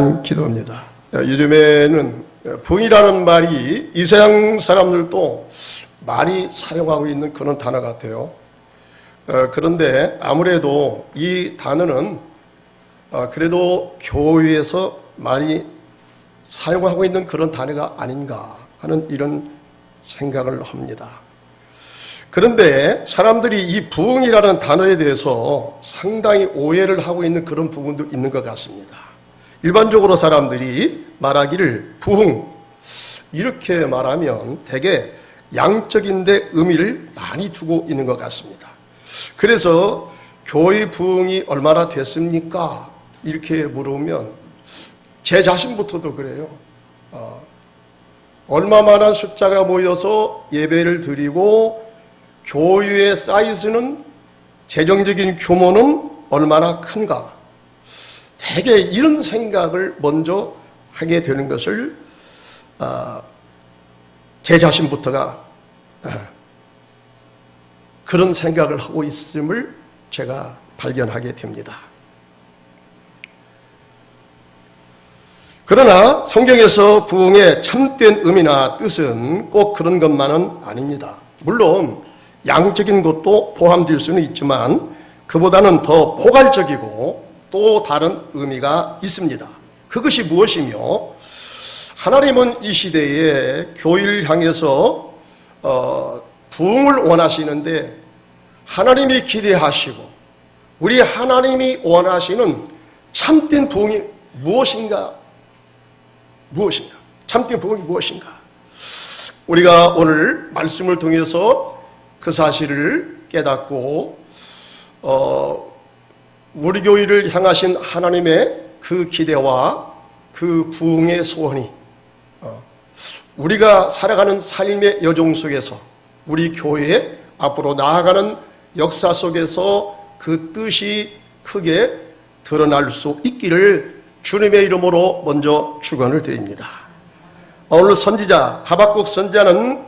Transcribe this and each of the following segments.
위한 기도입니다. 요즘에는 부흥이라는 말이 이 세상 사람들도 많이 사용하고 있는 그런 단어 같아요. 그런데 아무래도 이 단어는 그래도 교회에서 많이 사용하고 있는 그런 단어가 아닌가 하는 이런 생각을 합니다. 그런데 사람들이 이 부흥이라는 단어에 대해서 상당히 오해를 하고 있는 그런 부분도 있는 것 같습니다. 일반적으로 사람들이 말하기를 부흥 이렇게 말하면 되게 양적인데 의미를 많이 두고 있는 것 같습니다. 그래서 교회 부흥이 얼마나 됐습니까? 이렇게 물으면 제 자신부터도 그래요. 얼마만한 숫자가 모여서 예배를 드리고 교회의 사이즈는 재정적인 규모는 얼마나 큰가? 되게 이런 생각을 먼저 하게 되는 것을 제 자신부터가 그런 생각을 하고 있음을 제가 발견하게 됩니다. 그러나 성경에서 부흥의 참된 의미나 뜻은 꼭 그런 것만은 아닙니다. 물론 양적인 것도 포함될 수는 있지만 그보다는 더 포괄적이고 또 다른 의미가 있습니다. 그것이 무엇이며 하나님은 이 시대에 교회를 향해서 부흥을 원하시는데 하나님이 기대하시고 우리 하나님이 원하시는 참된 부흥이 무엇인가? 참된 부흥이 무엇인가? 우리가 오늘 말씀을 통해서 그 사실을 깨닫고 우리 교회를 향하신 하나님의 그 기대와 그 부흥의 소원이 우리가 살아가는 삶의 여정 속에서 우리 교회에 앞으로 나아가는 역사 속에서 그 뜻이 크게 드러날 수 있기를 주님의 이름으로 먼저 축원을 드립니다. 오늘 선지자 하박국 선지자는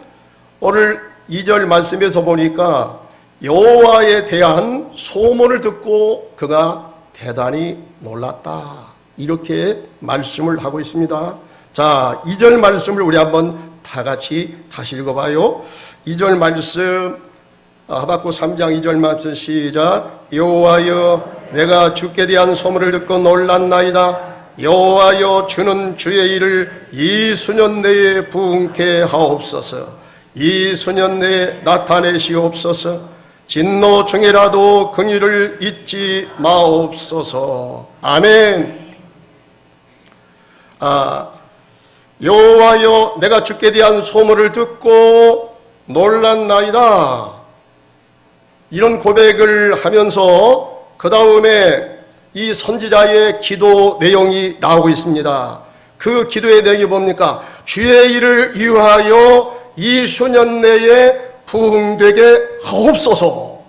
오늘 2절 말씀에서 보니까 여호와에 대한 소문을 듣고 그가 대단히 놀랐다. 이렇게 말씀을 하고 있습니다. 자, 2절 말씀을 우리 한번 다 같이 다시 읽어봐요. 2절 말씀 하박국 3장 2절 말씀 시작. 여호와여 내가 주께 대한 소문을 듣고 놀랐나이다. 여호와여 주는 주의 일을 이 수년 내에 부흥케 하옵소서. 이 수년 내에 나타내시옵소서. 진노 중에라도 긍휼을 잊지 마옵소서. 아멘. 여호와여 내가 주께 대한 소문을 듣고 놀랐나이다. 이런 고백을 하면서 그 다음에 이 선지자의 기도 내용이 나오고 있습니다. 그 기도의 내용이 뭡니까? 주의 일을 위하여 이 수년 내에 부흥되게 하옵소서.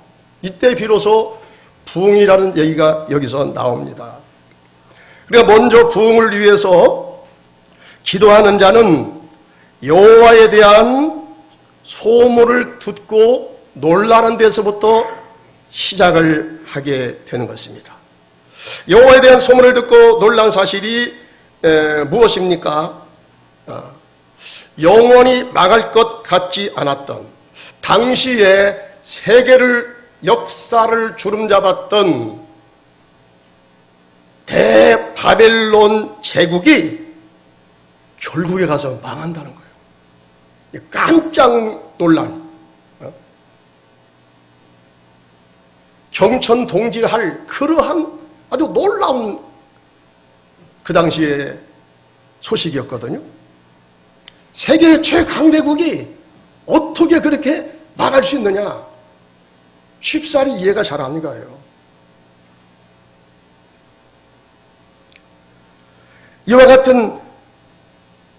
이때 비로소 부흥이라는 얘기가 여기서 나옵니다. 그러니까 먼저 부흥을 위해서 기도하는 자는 여호와에 대한 소문을 듣고 놀라는 데서부터 시작을 하게 되는 것입니다. 여호와에 대한 소문을 듣고 놀란 사실이 무엇입니까? 영원히 망할 것 같지 않았던 당시에 세계를 역사를 주름잡았던 대바벨론 제국이 결국에 가서 망한다는 거예요. 깜짝 놀란 경천동질할 그러한 아주 놀라운 그 당시의 소식이었거든요. 세계 최강대국이 어떻게 그렇게 망할 수 있느냐? 쉽사리 이해가 잘 안 가요. 이와 같은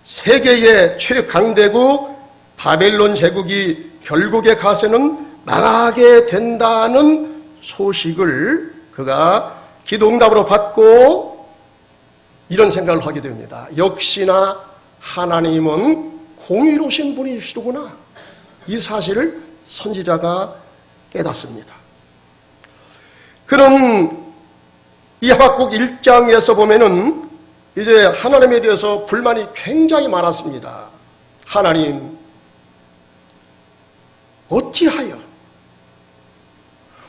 세계의 최강대국 바벨론 제국이 결국에 가서는 망하게 된다는 소식을 그가 기도응답으로 받고 이런 생각을 하게 됩니다. 역시나 하나님은 공의로우신 분이시더구나. 이 사실을 선지자가 깨닫습니다. 그런 이 하박국 1장에서 보면은 이제 하나님에 대해서 불만이 굉장히 많았습니다. 하나님, 어찌하여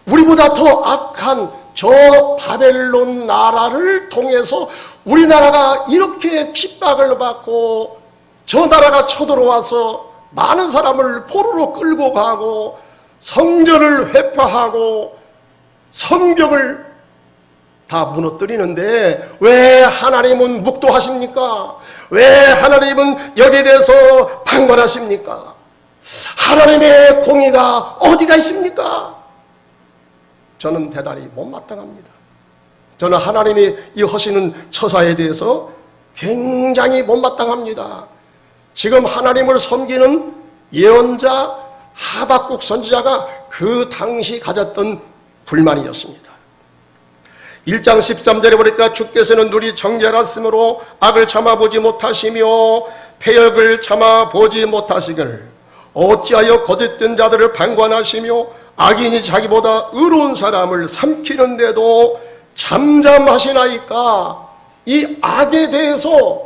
우리보다 더 악한 저 바벨론 나라를 통해서 우리나라가 이렇게 핍박을 받고 저 나라가 쳐들어와서 많은 사람을 포로로 끌고 가고 성전을 회파하고 성벽을 다 무너뜨리는데 왜 하나님은 묵도하십니까? 왜 하나님은 여기에 대해서 판단하십니까? 하나님의 공의가 어디가 있습니까? 저는 대단히 못마땅합니다. 저는 하나님이 이 하시는 처사에 대해서 굉장히 못마땅합니다. 지금 하나님을 섬기는 예언자 하박국 선지자가 그 당시 가졌던 불만이었습니다. 1장 13절에 보니까 주께서는 눈이 정결하심으로 악을 참아보지 못하시며 패역을 참아보지 못하시기를 어찌하여 거짓된 자들을 판관하시며 악인이 자기보다 의로운 사람을 삼키는데도 잠잠하시나이까. 이 악에 대해서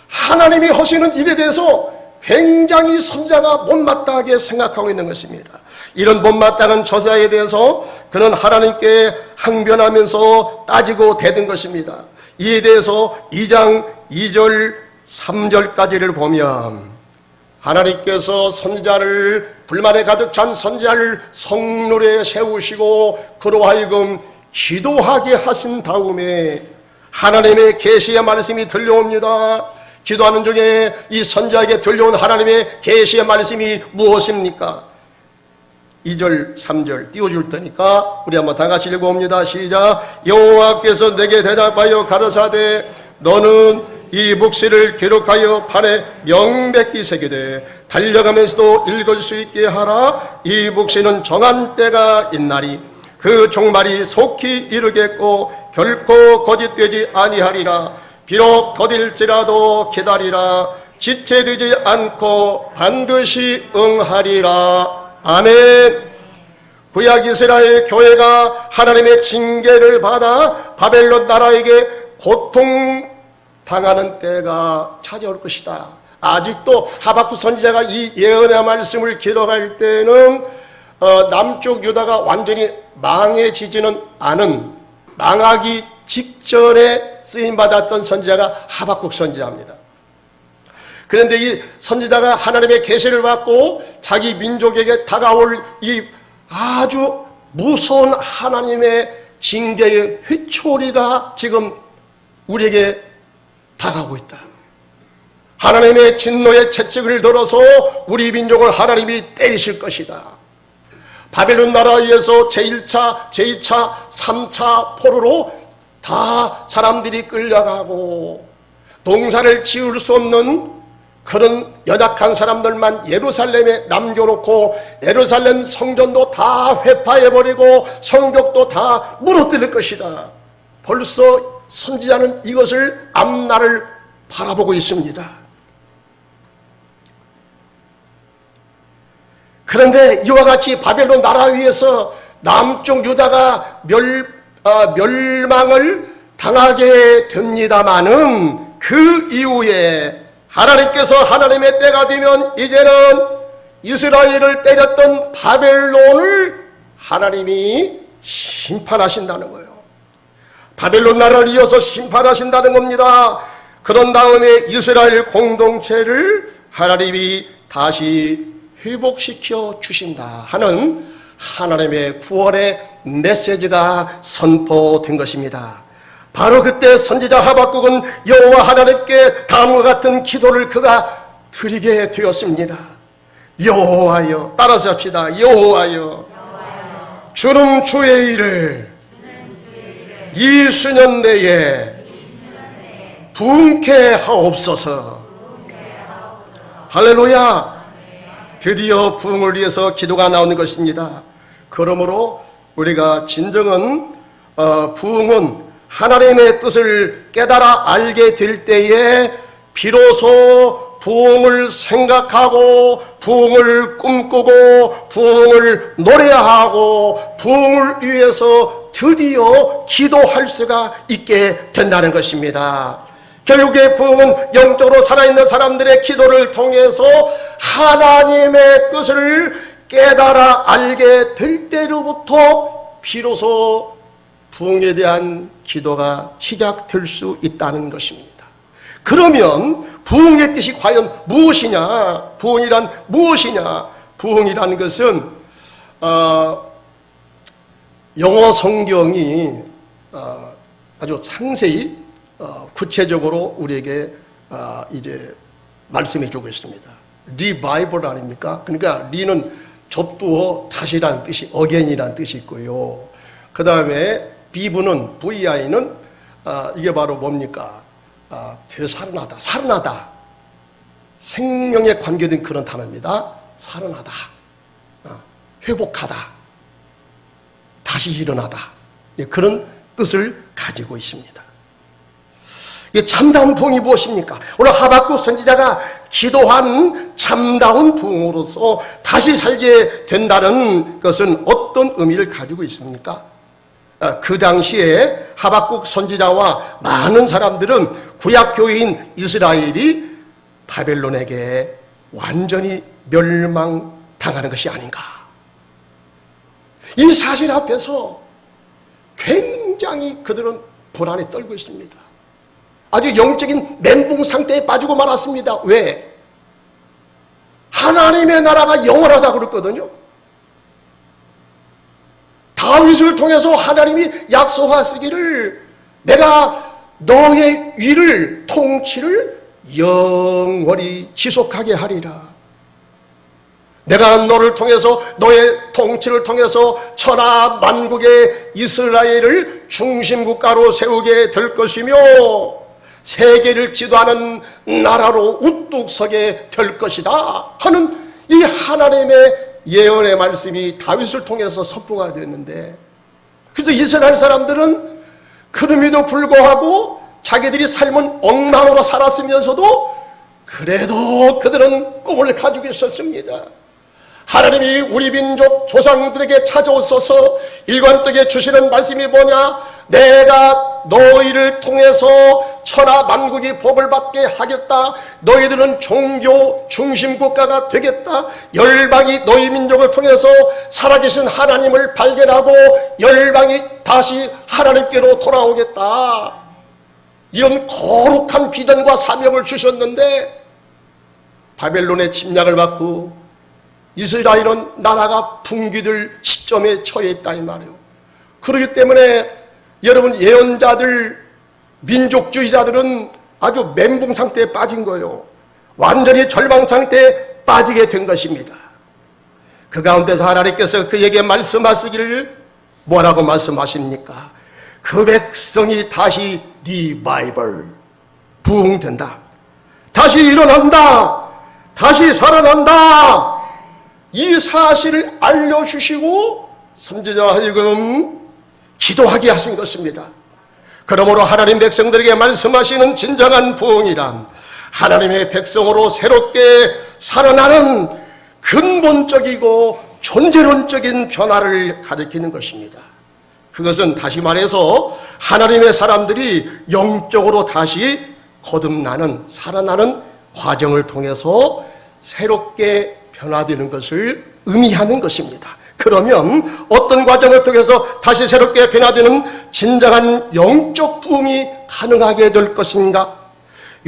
하나님이 하시는 일에 대해서 굉장히 선지자가 못마땅하게 생각하고 있는 것입니다. 이런 못마땅한 저자에 대해서 그는 하나님께 항변하면서 따지고 대든 것입니다. 이에 대해서 2장 2절 3절까지를 보면 하나님께서 선지자를 불만에 가득 찬 선지자를 성룰에 세우시고 그로 하여금 기도하게 하신 다음에 하나님의 계시의 말씀이 들려옵니다. 기도하는 중에 이 선지자에게 들려온 하나님의 계시의 말씀이 무엇입니까? 2절 3절 띄워줄 테니까 우리 한번 다 같이 읽어봅니다. 시작. 여호와께서 내게 대답하여 가라사대 너는 이 묵시를 기록하여 판에 명백히 새기되 달려가면서도 읽을 수 있게 하라. 이 묵시는 정한 때가 있나니 그 종말이 속히 이르겠고 결코 거짓되지 아니하리라. 비록 더딜지라도 기다리라. 지체되지 않고 반드시 응하리라. 아멘. 구약 이스라엘 교회가 하나님의 징계를 받아 바벨론 나라에게 고통당하는 때가 찾아올 것이다. 아직도 하박국 선지자가 이 예언의 말씀을 기록할 때는 남쪽 유다가 완전히 망해지지는 않은 망하기 직전에 쓰임받았던 선지자가 하박국 선지자입니다. 그런데 이 선지자가 하나님의 계시를 받고 자기 민족에게 다가올 이 아주 무서운 하나님의 징계의 휘초리가 지금 우리에게 다가오고 있다. 하나님의 진노의 채찍을 들어서 우리 민족을 하나님이 때리실 것이다. 바벨론 나라에서 제1차, 제2차, 3차 포로로 다 사람들이 끌려가고 농사를 지을 수 없는 그런 연약한 사람들만 예루살렘에 남겨놓고 예루살렘 성전도 다 회파해버리고 성벽도 다 무너뜨릴 것이다. 벌써 선지자는 이것을 앞날을 바라보고 있습니다. 그런데 이와 같이 바벨론 나라 위에서 남쪽 유다가 멸망을 당하게 됩니다마는 그 이후에 하나님께서 하나님의 때가 되면 이제는 이스라엘을 때렸던 바벨론을 하나님이 심판하신다는 거예요. 바벨론 나라를 이어서 심판하신다는 겁니다. 그런 다음에 이스라엘 공동체를 하나님이 다시 회복시켜 주신다 하는 하나님의 구원의 메시지가 선포된 것입니다. 바로 그때 선지자 하박국은 여호와 하나님께 다음과 같은 기도를 그가 드리게 되었습니다. 여호와여, 따라서 합시다. 여호와여, 주는 주의 일을 이 수년 내에 부흥케 하옵소서. 할렐루야. 드디어 부흥을 위해서 기도가 나오는 것입니다. 그러므로 우리가 진정한 부흥은 하나님의 뜻을 깨달아 알게 될 때에 비로소 부흥을 생각하고 부흥을 꿈꾸고 부흥을 노래하고 부흥을 위해서 드디어 기도할 수가 있게 된다는 것입니다. 결국에 부흥은 영적으로 살아있는 사람들의 기도를 통해서 하나님의 뜻을 깨달아 알게 될 때로부터 비로소 부흥에 대한 기도가 시작될 수 있다는 것입니다. 그러면 부흥의 뜻이 과연 무엇이냐? 부흥이란 무엇이냐? 부흥이라는 것은 영어 성경이 아주 상세히 구체적으로 우리에게 이제 말씀해 주고 있습니다. 리바이벌 아닙니까? 그러니까 리는 접두어 다시라는 뜻이 again이라는 뜻이 있고요. 그 다음에 비브는 VI는 이게 바로 뭡니까? 되살아나다, 살아나다, 생명에 관계된 그런 단어입니다. 살아나다, 회복하다, 다시 일어나다, 그런 뜻을 가지고 있습니다. 참다운 부흥이 무엇입니까? 오늘 하박국 선지자가 기도한 참다운 부흥으로서 다시 살게 된다는 것은 어떤 의미를 가지고 있습니까? 그 당시에 하박국 선지자와 많은 사람들은 구약교회인 이스라엘이 바벨론에게 완전히 멸망당하는 것이 아닌가. 이 사실 앞에서 굉장히 그들은 불안에 떨고 있습니다. 아주 영적인 멘붕 상태에 빠지고 말았습니다. 왜? 하나님의 나라가 영원하다고 그랬거든요. 다윗을 통해서 하나님이 약속하시기를 내가 너의 위를 통치를 영원히 지속하게 하리라. 내가 너를 통해서 너의 통치를 통해서 천하 만국의 이스라엘을 중심국가로 세우게 될 것이며 세계를 지도하는 나라로 우뚝 서게 될 것이다 하는 이 하나님의 예언의 말씀이 다윗을 통해서 선포가 되었는데, 그래서 이스라엘 사람들은 그럼에도 불구하고 자기들이 삶은 엉망으로 살았으면서도 그래도 그들은 꿈을 가지고 있었습니다. 하나님이 우리 민족 조상들에게 찾아오셔서 일관되게 주시는 말씀이 뭐냐? 내가 너희를 통해서 천하 만국이 복을 받게 하겠다. 너희들은 종교 중심 국가가 되겠다. 열방이 너희 민족을 통해서 살아계신 하나님을 발견하고 열방이 다시 하나님께로 돌아오겠다. 이런 거룩한 비전과 사명을 주셨는데 바벨론의 침략을 받고 이스라엘은 나라가 붕괴될 시점에 처해 있다 이 말이에요. 그렇기 때문에 여러분 예언자들, 민족주의자들은 아주 멘붕 상태에 빠진 거예요. 완전히 절망 상태에 빠지게 된 것입니다. 그 가운데서 하나님께서 그에게 말씀하시기를 뭐라고 말씀하십니까? 그 백성이 다시 리바이벌, 부흥된다. 다시 일어난다. 다시 살아난다. 이 사실을 알려주시고 선지자와 하여금 기도하게 하신 것입니다. 그러므로 하나님 백성들에게 말씀하시는 진정한 부흥이란 하나님의 백성으로 새롭게 살아나는 근본적이고 존재론적인 변화를 가리키는 것입니다. 그것은 다시 말해서 하나님의 사람들이 영적으로 다시 거듭나는, 살아나는 과정을 통해서 새롭게 변화되는 것을 의미하는 것입니다. 그러면 어떤 과정을 통해서 다시 새롭게 변화되는 진정한 영적 부흥이 가능하게 될 것인가?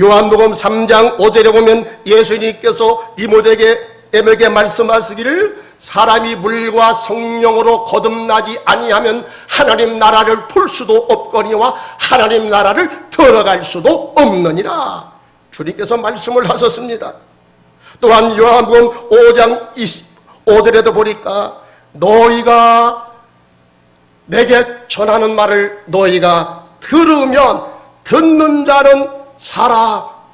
요한복음 3장 5절에 보면 예수님께서 니모데에게 말씀하시기를 사람이 물과 성령으로 거듭나지 아니하면 하나님 나라를 볼 수도 없거니와 하나님 나라를 들어갈 수도 없느니라. 주님께서 말씀을 하셨습니다. 또한 요한복음 5장 5절에도 보니까 너희가 내게 전하는 말을 너희가 들으면 듣는 자는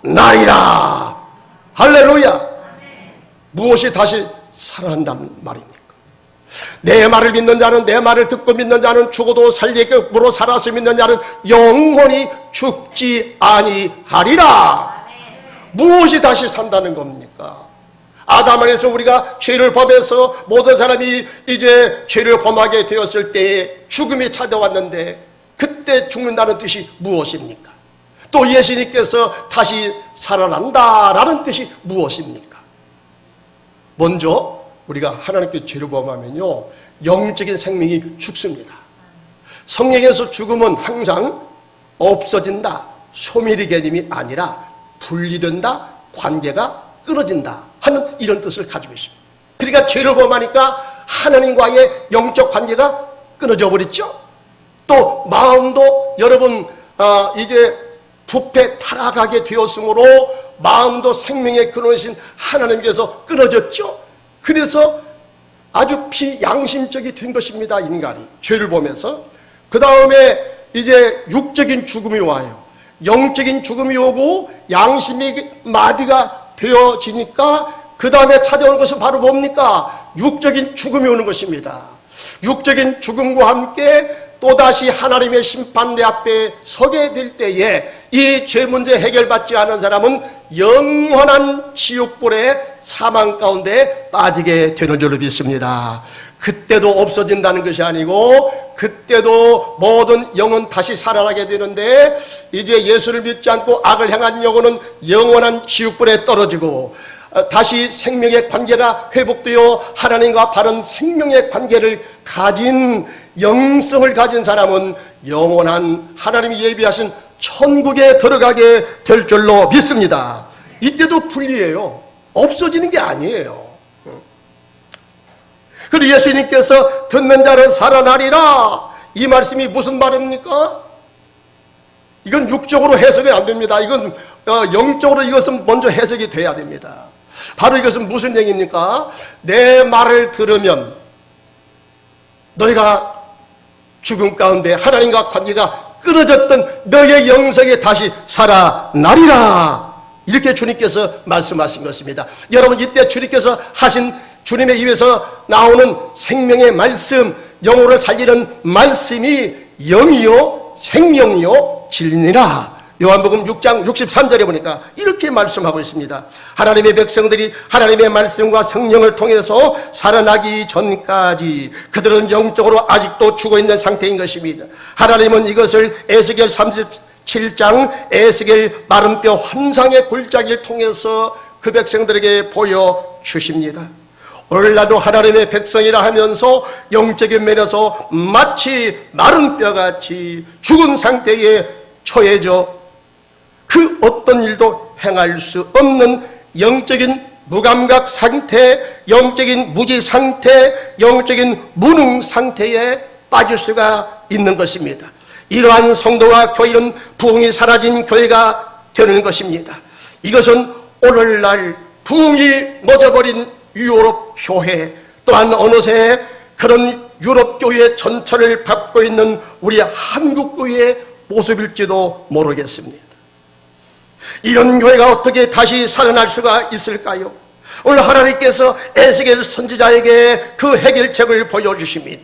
살아나리라. 할렐루야. 무엇이 다시 살아난다는 말입니까? 내 말을 믿는 자는, 내 말을 듣고 믿는 자는 죽어도 살리게으로 살아서 믿는 자는 영원히 죽지 아니하리라. 무엇이 다시 산다는 겁니까? 아담 안에서 우리가 죄를 범해서 모든 사람이 이제 죄를 범하게 되었을 때에 죽음이 찾아왔는데 그때 죽는다는 뜻이 무엇입니까? 또 예수님께서 다시 살아난다라는 뜻이 무엇입니까? 먼저 우리가 하나님께 죄를 범하면요, 영적인 생명이 죽습니다. 성경에서 죽음은 항상 없어진다, 소멸의 개념이 아니라 분리된다, 관계가 끊어진다 하는 이런 뜻을 가지고 있습니다. 그러니까 죄를 범하니까 하나님과의 영적 관계가 끊어져 버렸죠. 또 마음도 여러분 이제 부패 타락하게 되었으므로 마음도 생명의 근원이신 하나님께서 끊어졌죠. 그래서 아주 비양심적이 된 것입니다. 인간이 죄를 보면서. 그 다음에 이제 육적인 죽음이 와요. 영적인 죽음이 오고 양심이 마비가 되어지니까 그 다음에 찾아오는 것은 바로 뭡니까? 육적인 죽음이 오는 것입니다. 육적인 죽음과 함께 또다시 하나님의 심판대 앞에 서게 될 때에 이 죄 문제 해결받지 않은 사람은 영원한 지옥불의 사망 가운데 빠지게 되는 줄로 믿습니다. 그때도 없어진다는 것이 아니고 그때도 모든 영은 다시 살아나게 되는데, 이제 예수를 믿지 않고 악을 행한 영혼은 영원한 지옥불에 떨어지고 다시 생명의 관계가 회복되어 하나님과 바른 생명의 관계를 가진 영성을 가진 사람은 영원한 하나님이 예비하신 천국에 들어가게 될 줄로 믿습니다. 이때도 분리해요. 없어지는 게 아니에요. 그리고 예수님께서 듣는 자는 살아나리라, 이 말씀이 무슨 말입니까? 이건 육적으로 해석이 안 됩니다. 이건 영적으로 이것은 먼저 해석이 돼야 됩니다. 바로 이것은 무슨 얘기입니까? 내 말을 들으면 너희가 죽음 가운데 하나님과 관계가 끊어졌던 너의 영성이 다시 살아나리라, 이렇게 주님께서 말씀하신 것입니다. 여러분, 이때 주님께서 하신 주님의 입에서 나오는 생명의 말씀, 영혼을 살리는 말씀이 영이요 생명이요 진리니라. 요한복음 6장 63절에 보니까 이렇게 말씀하고 있습니다. 하나님의 백성들이 하나님의 말씀과 성령을 통해서 살아나기 전까지 그들은 영적으로 아직도 죽어있는 상태인 것입니다. 하나님은 이것을 에스겔 37장 에스겔 마른 뼈 환상의 골짜기를 통해서 그 백성들에게 보여주십니다. 오늘 나도 하나님의 백성이라 하면서 영적인 면에서 마치 마른 뼈같이 죽은 상태에 처해져 그 어떤 일도 행할 수 없는 영적인 무감각 상태, 영적인 무지 상태, 영적인 무능 상태에 빠질 수가 있는 것입니다. 이러한 성도와 교회는 부흥이 사라진 교회가 되는 것입니다. 이것은 오늘날 부흥이 멎어버린 유럽 교회, 또한 어느새 그런 유럽 교회의 전철을 밟고 있는 우리 한국 교회의 모습일지도 모르겠습니다. 이런 교회가 어떻게 다시 살아날 수가 있을까요? 오늘 하나님께서 에스겔 선지자에게 그 해결책을 보여주십니다.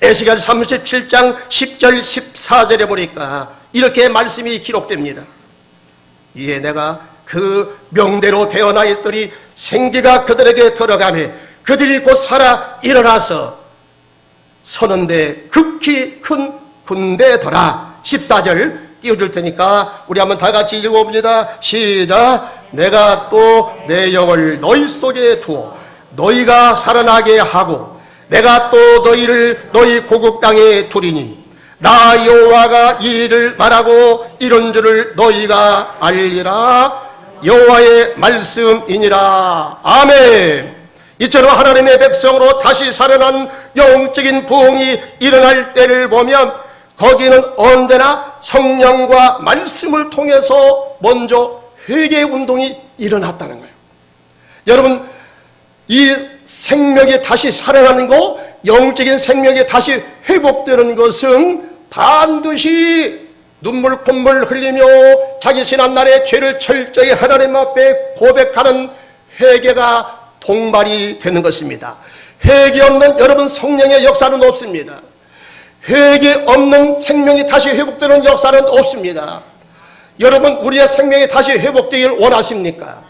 에스겔 37장 10절 14절에 보니까 이렇게 말씀이 기록됩니다. 이에 내가 그 명대로 되어나 있더니 생기가 그들에게 들어가매 그들이 곧 살아 일어나서 서는데 극히 큰 군대더라. 14절 띄워줄 테니까 우리 한번 다 같이 읽어봅니다. 시작. 내가 또 내 영을 너희 속에 두어 너희가 살아나게 하고 내가 또 너희를 너희 고국 땅에 두리니 나 여호와가 이 일을 말하고 이런 줄을 너희가 알리라. 여호와의 말씀이니라. 아멘. 이처럼 하나님의 백성으로 다시 살아난 영적인 부흥이 일어날 때를 보면 거기는 언제나 성령과 말씀을 통해서 먼저 회개 운동이 일어났다는 거예요. 여러분, 이 생명이 다시 살아나는 것, 영적인 생명이 다시 회복되는 것은 반드시 눈물 콧물 흘리며 자기 지난날의 죄를 철저히 하나님 앞에 고백하는 회개가 동반이 되는 것입니다. 회개 없는 여러분 성령의 역사는 없습니다. 회개 없는 생명이 다시 회복되는 역사는 없습니다. 여러분, 우리의 생명이 다시 회복되기를 원하십니까?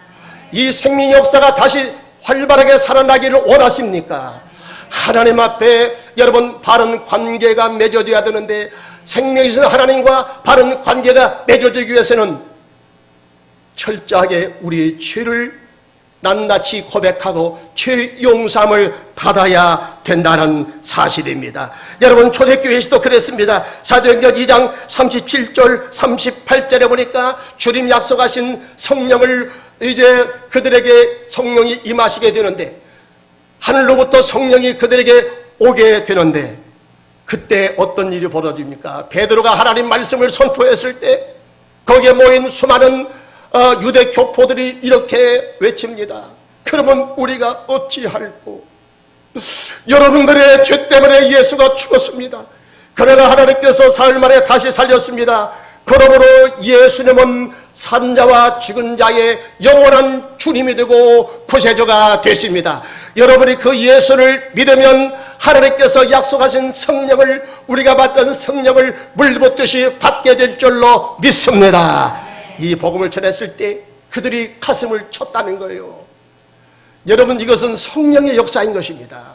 이 생명 역사가 다시 활발하게 살아나기를 원하십니까? 하나님 앞에 여러분 바른 관계가 맺어져야 되는데 생명이신 하나님과 바른 관계가 맺어지기 위해서는 철저하게 우리의 죄를 낱낱이 고백하고 죄 용서함을 받아야 된다는 사실입니다. 여러분, 초대교회에서도 그랬습니다. 사도행전 2장 37절 38절에 보니까 주님 약속하신 성령을 이제 그들에게 성령이 임하시게 되는데, 하늘로부터 성령이 그들에게 오게 되는데, 그때 어떤 일이 벌어집니까? 베드로가 하나님 말씀을 선포했을 때 거기에 모인 수많은 유대 교포들이 이렇게 외칩니다. 그러면 우리가 어찌할꼬? 여러분들의 죄 때문에 예수가 죽었습니다. 그러나 하나님께서 사흘 만에 다시 살렸습니다. 그러므로 예수님은 산자와 죽은 자의 영원한 주님이 되고 구세주가 되십니다. 여러분이 그 예수를 믿으면 하나님께서 약속하신 성령을, 우리가 받던 성령을 물붓듯이 받게 될 줄로 믿습니다. 이 복음을 전했을 때 그들이 가슴을 쳤다는 거예요. 여러분, 이것은 성령의 역사인 것입니다.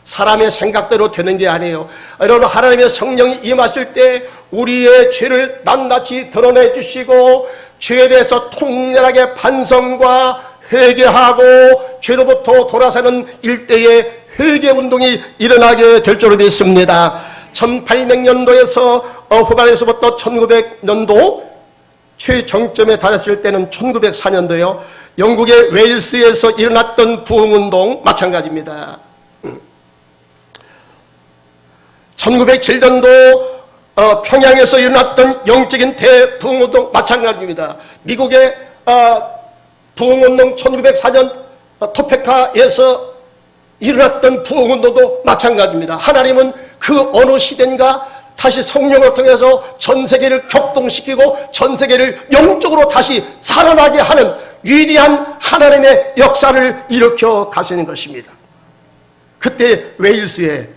사람의 생각대로 되는 게 아니에요. 여러분, 하나님의 성령이 임하실 때 우리의 죄를 낱낱이 드러내 주시고 죄에 대해서 통렬하게 반성과 회개하고 죄로부터 돌아서는 일대의 회개운동이 일어나게 될 줄로 믿습니다. 1800년도에서 후반에서부터 1900년도 최정점에 달했을 때는 1904년도요. 영국의 웨일스에서 일어났던 부흥운동 마찬가지입니다. 1907년도 평양에서 일어났던 영적인 대부흥운동 마찬가지입니다. 미국의 부흥운동 1904년 토페카에서 일어났던 부흥운동도 마찬가지입니다. 하나님은 그 어느 시대인가 다시 성령을 통해서 전 세계를 격동시키고 전 세계를 영적으로 다시 살아나게 하는 위대한 하나님의 역사를 일으켜 가시는 것입니다. 그때 웨일스에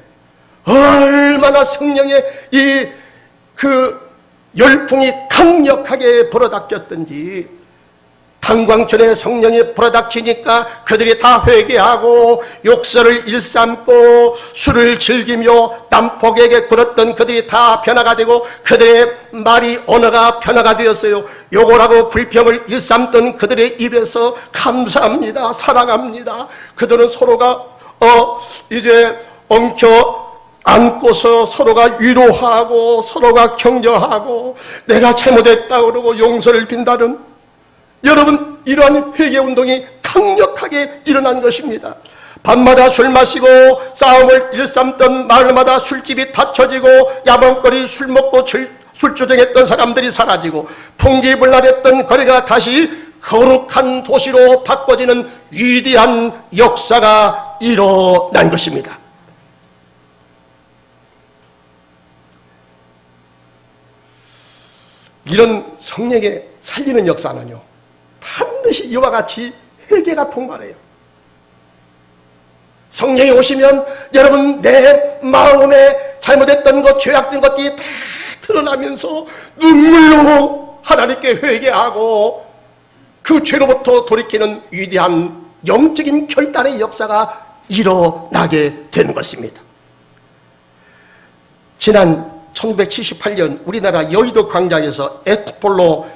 얼마나 성령의 그 열풍이 강력하게 불어닥쳤던지, 탄광촌에 성령이 불어닥치니까 그들이 다 회개하고 욕설을 일삼고 술을 즐기며 남폭에게 굴었던 그들이 다 변화가 되고 그들의 말이 언어가 변화가 되었어요. 욕을 하고 불평을 일삼던 그들의 입에서 감사합니다, 사랑합니다. 그들은 서로가 이제 엉켜 안고서 서로가 위로하고 서로가 격려하고 내가 잘못했다 그러고 용서를 빈다는, 여러분, 이러한 회개운동이 강력하게 일어난 것입니다. 밤마다 술 마시고 싸움을 일삼던 마을마다 술집이 닫혀지고 야밤거리 술 먹고 술주정했던 사람들이 사라지고 풍기불날했던 거리가 다시 거룩한 도시로 바꿔지는 위대한 역사가 일어난 것입니다. 이런 성령의 살리는 역사는요, 반드시 이와 같이 회개가 통과해요. 성령이 오시면 여러분 내 마음에 잘못했던 것, 죄악된 것들이 다 드러나면서 눈물로 하나님께 회개하고 그 죄로부터 돌이키는 위대한 영적인 결단의 역사가 일어나게 되는 것입니다. 지난 1978년 우리나라 여의도 광장에서 엑스폴로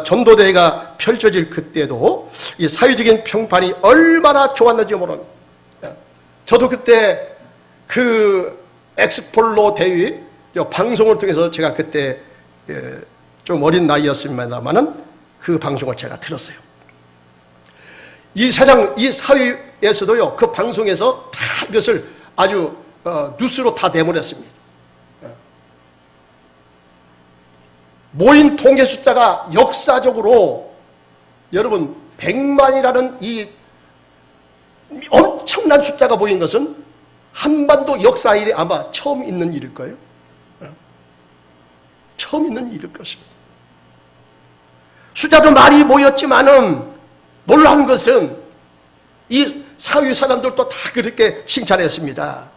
전도대회가 펼쳐질 그때도 이 사회적인 평판이 얼마나 좋았는지 모르는, 저도 그때 그 엑스폴로 대회 방송을 통해서 제가 그때 좀 어린 나이였습니다만은 그 방송을 제가 들었어요. 이 사회에서도요, 그 방송에서 다 이것을 아주 뉴스로 다 내보냈습니다. 모인 통계 숫자가 역사적으로 여러분 100만이라는 이 엄청난 숫자가 모인 것은 한반도 역사 일에 아마 처음 있는 일일 거예요. 처음 있는 일일 것입니다. 숫자도 많이 모였지만은 놀라운 것은 이 사회 사람들도 다 그렇게 칭찬했습니다.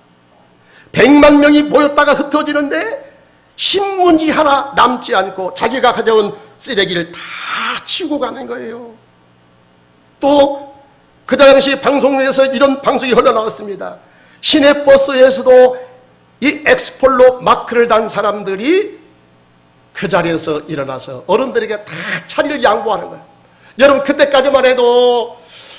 100만 명이 모였다가 흩어지는데 신문지 하나 남지 않고 자기가 가져온 쓰레기를 다 치우고 가는 거예요. 또 그 당시 방송에서 이런 방송이 흘러나왔습니다. 시내버스에서도 이 엑스폴로 마크를 단 사람들이 그 자리에서 일어나서 어른들에게 다 자리를 양보하는 거예요. 여러분, 그때까지만 해도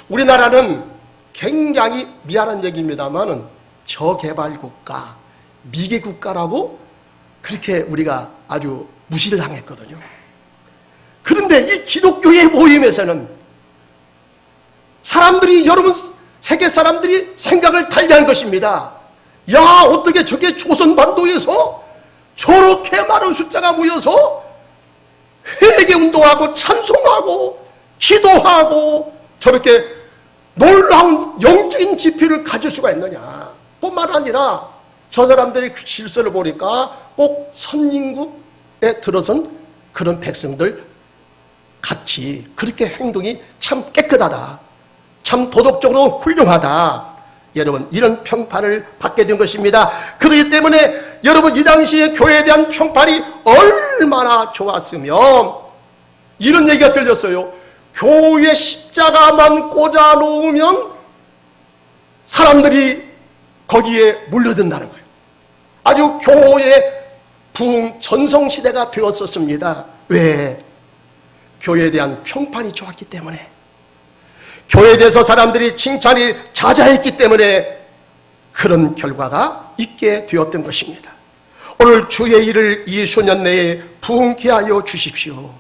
우리나라는 굉장히 미안한 얘기입니다만은 저개발국가, 미개국가라고 그렇게 우리가 아주 무시를 당했거든요. 그런데 이 기독교의 모임에서는 사람들이, 여러분, 세계 사람들이 생각을 달리한 것입니다. 야, 어떻게 저게 조선반도에서 저렇게 많은 숫자가 모여서 회개운동하고 찬송하고 기도하고 저렇게 놀라운 영적인 지표를 가질 수가 있느냐. 뿐만 아니라 저 사람들의 질서를 보니까 꼭 선진국에 들어선 그런 백성들 같이 그렇게 행동이 참 깨끗하다, 참 도덕적으로 훌륭하다, 여러분, 이런 평판을 받게 된 것입니다. 그렇기 때문에 여러분, 이 당시에 교회에 대한 평판이 얼마나 좋았으면 이런 얘기가 들렸어요. 교회 십자가만 꽂아 놓으면 사람들이 거기에 몰려든다는 거예요. 아주 교회의 부흥 전성시대가 되었었습니다. 왜? 교회에 대한 평판이 좋았기 때문에, 교회에 대해서 사람들이 칭찬이 자자했기 때문에 그런 결과가 있게 되었던 것입니다. 오늘 주의 일을 이 수년 내에 부흥케 하여 주십시오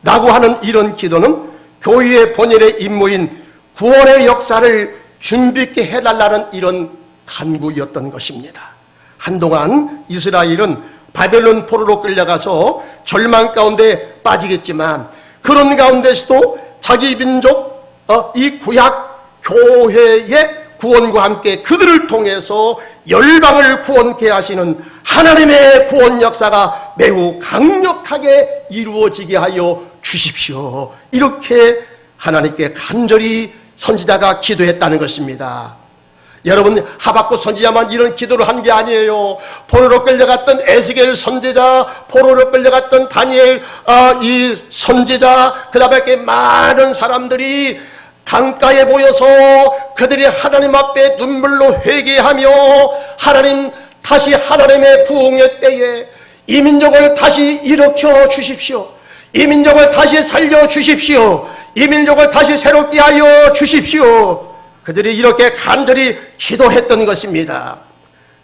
라고 하는 이런 기도는 교회의 본연의 임무인 구원의 역사를 준비케 해달라는 이런 간구였던 것입니다. 한동안 이스라엘은 바벨론 포로로 끌려가서 절망 가운데 빠지겠지만 그런 가운데서도 자기 민족, 이 구약 교회의 구원과 함께 그들을 통해서 열방을 구원케 하시는 하나님의 구원 역사가 매우 강력하게 이루어지게 하여 주십시오. 이렇게 하나님께 간절히 선지자가 기도했다는 것입니다. 여러분, 하박국 선지자만 이런 기도를 한 게 아니에요. 포로로 끌려갔던 에스겔 선지자, 포로로 끌려갔던 다니엘 이 선지자, 그 다음에 많은 사람들이 강가에 모여서 그들이 하나님 앞에 눈물로 회개하며 하나님, 다시 하나님의 부흥의 때에 이 민족을 다시 일으켜 주십시오. 이 민족을 다시 살려 주십시오. 이 민족을 다시 새롭게 하여 주십시오. 그들이 이렇게 간절히 기도했던 것입니다.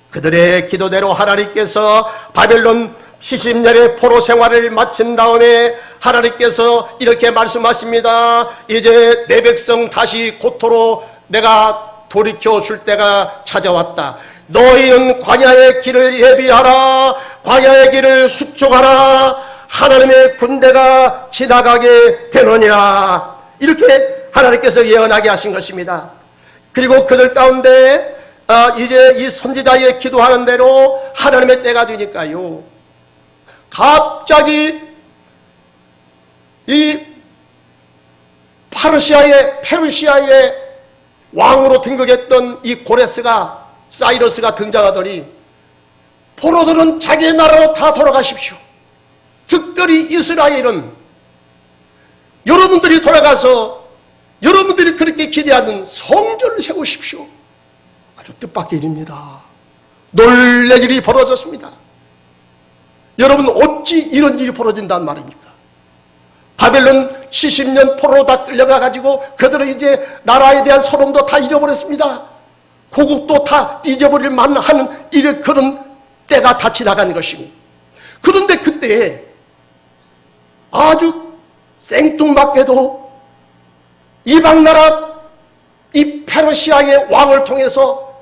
그들의 기도대로 하나님께서 바벨론 70년의 포로 생활을 마친 다음에 하나님께서 이렇게 말씀하십니다. 이제 내 백성 다시 고토로 내가 돌이켜 줄 때가 찾아왔다. 너희는 광야의 길을 예비하라. 광야의 길을 수축하라. 하나님의 군대가 지나가게 되느냐. 이렇게 하나님께서 예언하게 하신 것입니다. 그리고 그들 가운데 이제 이 선지자의 기도하는 대로 하나님의 때가 되니까요, 갑자기 이 페르시아의 왕으로 등극했던 이 고레스가, 사이러스가 등장하더니 포로들은 자기 나라로 다 돌아가십시오. 특별히 이스라엘은 여러분들이 돌아가서 여러분들이 그렇게 기대하는 성전을 세우십시오. 아주 뜻밖의 일입니다. 놀랄 일이 벌어졌습니다. 여러분, 어찌 이런 일이 벌어진단 말입니까? 바벨론 70년 포로로 다 끌려가가지고 그들은 이제 나라에 대한 소름도 다 잊어버렸습니다. 고국도 다 잊어버릴 만한 그런 때가 다 지나간 것입니다. 그런데 그때 아주 생뚱맞게도 이방나라 이 페르시아의 왕을 통해서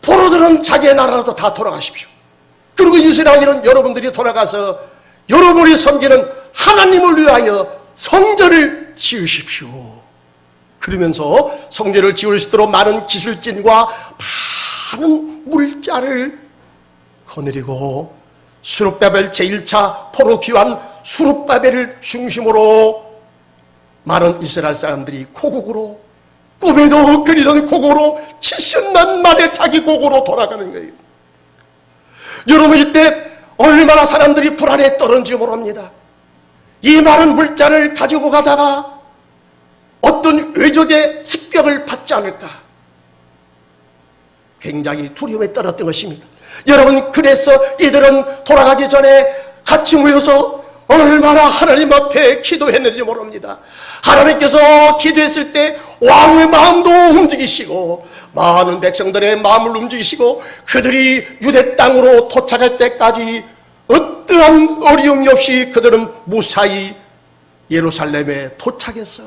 포로들은 자기의 나라로 다 돌아가십시오. 그리고 이스라엘은 여러분들이 돌아가서 여러분이 섬기는 하나님을 위하여 성전을 지으십시오. 그러면서 성전을 지을 수 있도록 많은 기술진과 많은 물자를 거느리고 수룹바벨 제1차 포로 귀환 수룹바벨을 중심으로 많은 이스라엘 사람들이 고국으로, 꿈에도 그리던 고국으로 70년 만에 자기 고국으로 돌아가는 거예요. 여러분, 이때 얼마나 사람들이 불안에 떨었는지 모릅니다. 이 많은 물자를 가지고 가다가 어떤 외적의 습격을 받지 않을까 굉장히 두려움에 떨었던 것입니다. 여러분, 그래서 이들은 돌아가기 전에 같이 모여서 얼마나 하나님 앞에 기도했는지 모릅니다. 하나님께서 기도했을 때 왕의 마음도 움직이시고 많은 백성들의 마음을 움직이시고 그들이 유대 땅으로 도착할 때까지 어떠한 어려움이 없이 그들은 무사히 예루살렘에 도착해서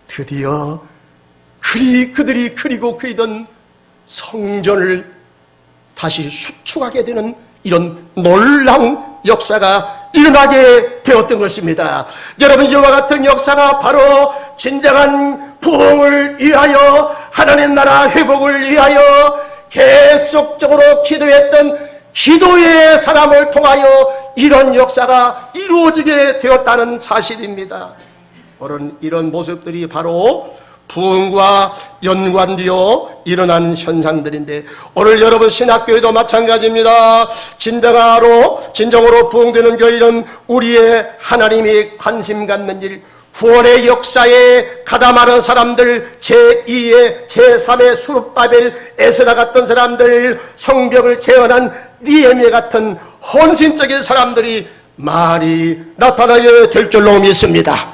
드디어 그들이 그리던 성전을 다시 수축하게 되는 이런 놀라운 역사가 일어나게 되었던 것입니다. 여러분, 이와 같은 역사가 바로 진정한 부흥을 위하여, 하나님 나라 회복을 위하여 계속적으로 기도했던 기도의 사람을 통하여 이런 역사가 이루어지게 되었다는 사실입니다. 오늘 이런 모습들이 바로 부흥과 연관되어 일어나는 현상들인데, 오늘 여러분 신학교에도 마찬가지입니다. 진정으로 부흥되는 교회는 우리의 하나님이 관심 갖는 일, 구원의 역사에 가담하는 사람들, 제2의 제3의 수룹바벨 에스라 같은 사람들, 성벽을 재현한 니에미아 같은 헌신적인 사람들이 많이 나타나야 될 줄로 믿습니다.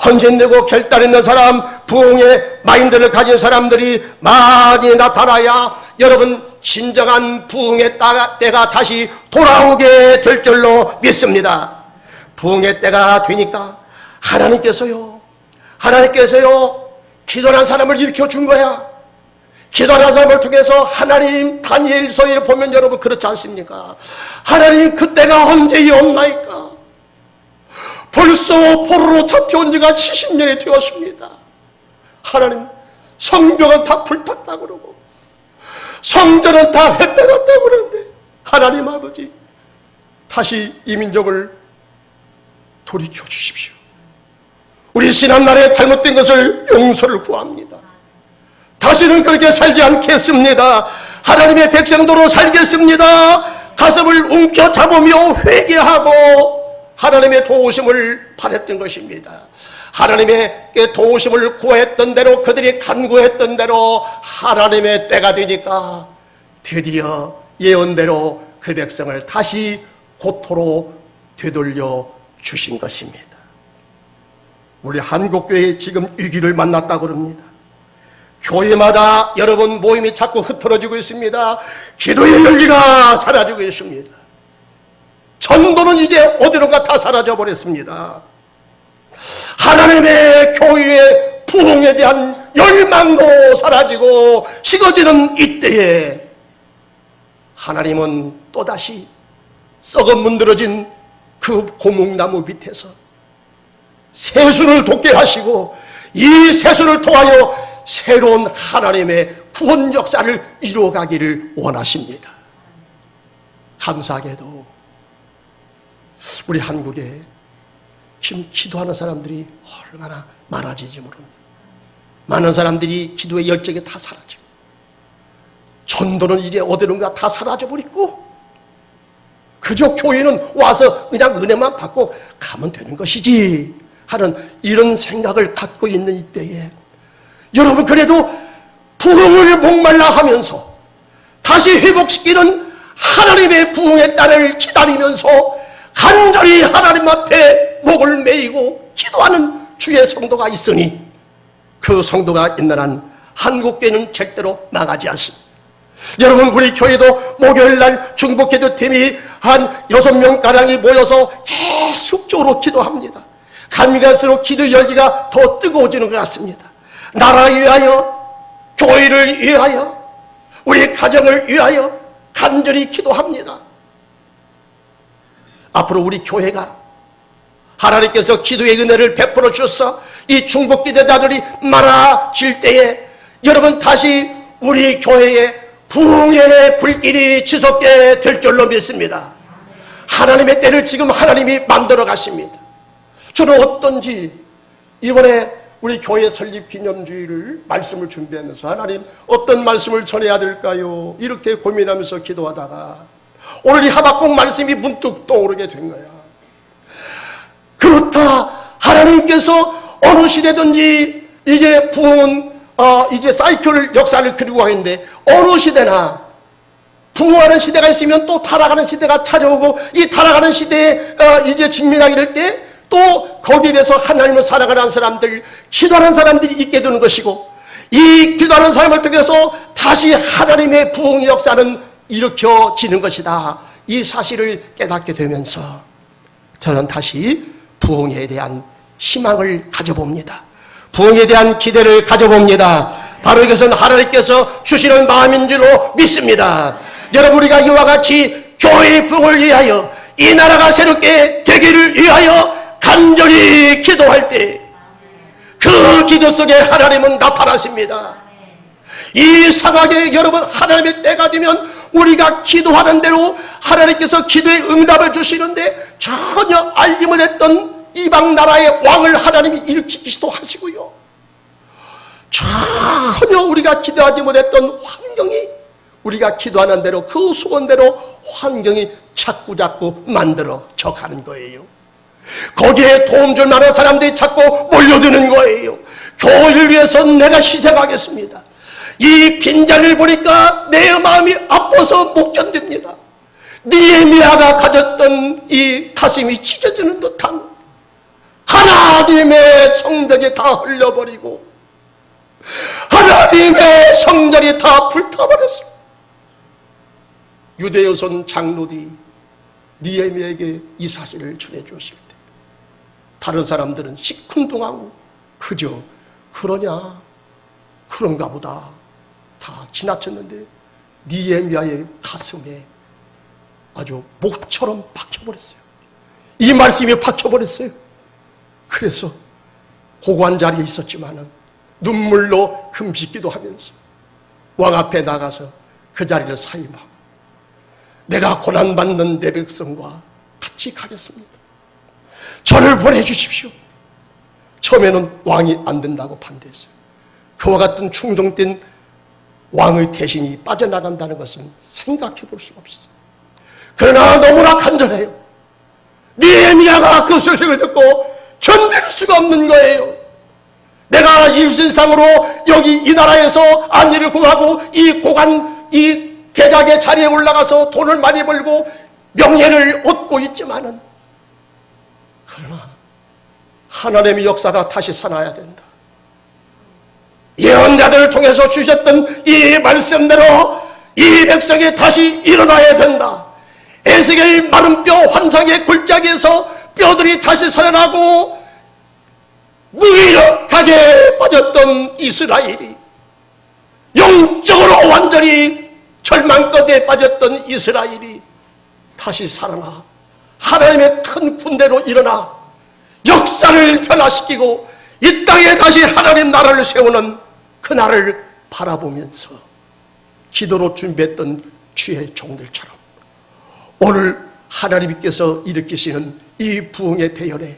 헌신되고 결단 있는 사람, 부흥의 마인드를 가진 사람들이 많이 나타나야 여러분 진정한 부흥의 때가 다시 돌아오게 될 줄로 믿습니다. 부흥의 때가 되니까 하나님께서요 기도한 사람을 일으켜 준 거야. 기도하는 사람을 통해서 하나님, 다니엘서를 보면 여러분 그렇지 않습니까? 하나님, 그때가 언제였나이까? 벌써 포로로 잡혀온 지가 70년이 되었습니다. 하나님, 성벽은 다 불탔다고 그러고 성전은 다 회빼갔다고 그러는데, 하나님 아버지, 다시 이 민족을 돌이켜 주십시오. 우리 지난날에 잘못된 것을 용서를 구합니다. 다시는 그렇게 살지 않겠습니다. 하나님의 백성도로 살겠습니다. 가슴을 움켜잡으며 회개하고 하나님의 도우심을 바랬던 것입니다. 하나님의 도우심을 구했던 대로, 그들이 간구했던 대로 하나님의 때가 되니까 드디어 예언대로 그 백성을 다시 고토로 되돌려 주신 것입니다. 우리 한국교회 지금 위기를 만났다고 그럽니다. 교회마다 여러분 모임이 자꾸 흐트러지고 있습니다. 기도의 열기가 사라지고 있습니다. 전도는 이제 어디론가 다 사라져버렸습니다. 하나님의 교회의 부흥에 대한 열망도 사라지고 식어지는 이때에 하나님은 또다시 썩어 문드러진 그 고목나무 밑에서 새순을 돋게 하시고 이 새순을 통하여 새로운 하나님의 구원 역사를 이루어가기를 원하십니다. 감사하게도 우리 한국에 지금 기도하는 사람들이 얼마나 많아지지 모릅니다. 많은 사람들이 기도의 열정이 다 사라지고 전도는 이제 어디론가 다 사라져버리고 그저 교회는 와서 그냥 은혜만 받고 가면 되는 것이지 하는 이런 생각을 갖고 있는 이때에 여러분, 그래도 부흥을 목말라 하면서 다시 회복시키는 하나님의 부흥의 딸을 기다리면서 간절히 하나님 앞에 목을 메이고 기도하는 주의 성도가 있으니 그 성도가 있는 한 한국교회는 절대로 나가지 않습니다. 여러분, 우리 교회도 목요일날 중보기도팀이 한 6명가량이 모여서 계속적으로 기도합니다. 가면 갈수록 기도 열기가 더 뜨거워지는 것 같습니다. 나라를 위하여, 교회를 위하여, 우리 가정을 위하여 간절히 기도합니다. 앞으로 우리 교회가 하나님께서 기도의 은혜를 베풀어 주셔서 이 중보기도자들이 많아질 때에 여러분 다시 우리 교회에 부흥의 불길이 지속게 될 줄로 믿습니다. 하나님의 때를 지금 하나님이 만들어 가십니다. 저는 어떤지 이번에 우리 교회 설립 기념주일을 말씀을 준비하면서 하나님 어떤 말씀을 전해야 될까요? 이렇게 고민하면서 기도하다가 오늘 이 하박국 말씀이 문득 떠오르게 된 거야. 그렇다, 하나님께서 어느 시대든지 이제 부흥은 이제 사이클 역사를 그리고 가는데 어느 시대나 부흥하는 시대가 있으면 또 타락하는 시대가 찾아오고, 이 타락하는 시대에 이제 직면하게 될 때 또 거기에 대해서 하나님을 사랑하는 사람들, 기도하는 사람들이 있게 되는 것이고, 이 기도하는 사람을 통해서 다시 하나님의 부흥의 역사는 일으켜지는 것이다. 이 사실을 깨닫게 되면서 저는 다시 부흥에 대한 희망을 가져봅니다. 부흥에 대한 기대를 가져봅니다. 바로 이것은 하나님께서 주시는 마음인 줄로 믿습니다. 여러분, 우리가 이와 같이 교회의 부흥을 위하여, 이 나라가 새롭게 되기를 위하여 간절히 기도할 때 그 기도 속에 하나님은 나타나십니다. 이 상황에 여러분, 하나님의 때가 되면 우리가 기도하는 대로 하나님께서 기도의 응답을 주시는데, 전혀 알지 못했던 이방 나라의 왕을 하나님이 일으키기도 하시고요, 전혀 우리가 기도하지 못했던 환경이, 우리가 기도하는 대로 그 소원대로 환경이 자꾸자꾸 만들어져 가는 거예요. 거기에 도움 줄 만한 사람들이 자꾸 몰려드는 거예요. 교회를 위해서 내가 희생하겠습니다. 이 빈자리를 보니까 내 마음이 아파서 못 견딥니다. 느헤미야가 가졌던 이 가슴이 찢어지는 듯한, 하나님의 성벽이 다 흘려버리고 하나님의 성전이 다 불타버렸습니다. 유대여선 장로들이 느헤미야에게 이 사실을 전해주었을 때 다른 사람들은 시큰둥하고 그저 그러냐, 그런가 보다 다 지나쳤는데, 느헤미야의 가슴에 아주 목처럼 박혀버렸어요. 이 말씀이 박혀버렸어요. 그래서 고관 자리에 있었지만은 눈물로 금식기도 하면서 왕 앞에 나가서 그 자리를 사임하고, 내가 고난받는 내 백성과 같이 가겠습니다. 저를 보내주십시오. 처음에는 왕이 안 된다고 반대했어요. 그와 같은 충동된 왕의 대신이 빠져나간다는 것은 생각해 볼 수가 없었어요. 그러나 너무나 간절해요. 느헤미야가 그 소식을 듣고 견딜 수가 없는 거예요. 내가 일신상으로 여기 이 나라에서 안위를 구하고 이 고관, 이 대작의 자리에 올라가서 돈을 많이 벌고 명예를 얻고 있지만은, 그러나 하나님의 역사가 다시 살아야 된다. 예언자들을 통해서 주셨던 이 말씀대로 이 백성이 다시 일어나야 된다. 에스겔 마른 뼈 환상의 골짜기에서 뼈들이 다시 살아나고 무기력하게 빠졌던 이스라엘이, 영적으로 완전히 절망까지에 빠졌던 이스라엘이 다시 살아나 하나님의 큰 군대로 일어나 역사를 변화시키고 이 땅에 다시 하나님 나라를 세우는 그날을 바라보면서 기도로 준비했던 주의 종들처럼 오늘 하나님께서 일으키시는 이 부흥의 대열에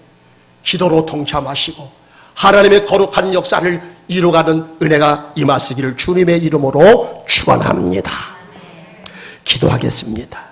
기도로 동참하시고 하나님의 거룩한 역사를 이루어가는 은혜가 임하시기를 주님의 이름으로 축원합니다. 기도하겠습니다.